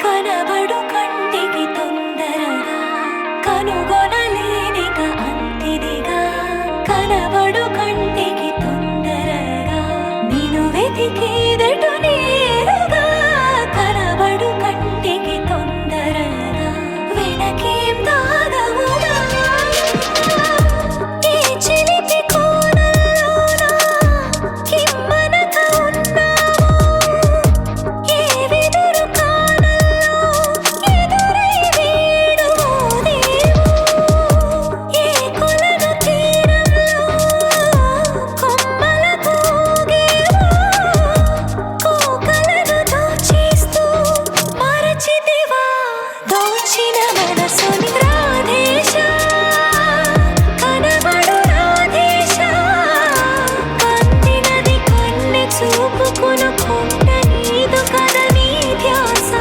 కనబడు కంటికి తొందరగా కనుగొనలేనిక అంతిదిగా కనబడు కంటికి తొందరగా నిన్ను వెతికేదటు నేరుగా కనబడు కంటికి తొందరగా వెనకేం దాగవుగా ఈ చిలిపి కోణంలోన కిమ్మనక ఉన్నావు ఏ వెదురు కాణంలో ఎదురై వీడుమోదేమో ఏ కొలను తీరంలో కొమ్మలకు ఊగేవో కోకలను దోచేస్తూ మరచితివా దోచిన మనసుని రాధేశ కనబడు రాధేశ కందినది కన్నె చూపుకును కొండ నీదు కద నీ ధ్యాస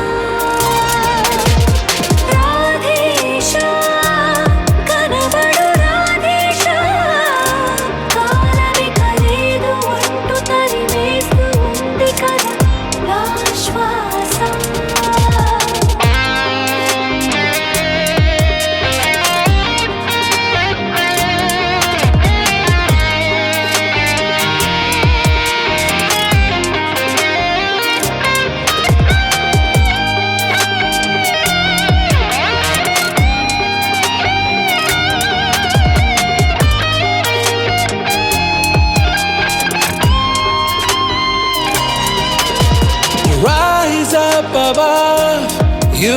రాధేశ కనబడు రాధేశ కాలమిక లేదు అంటూ తరిమేస్తూ ఉంది కదా నా శ్వాస Rise up above, you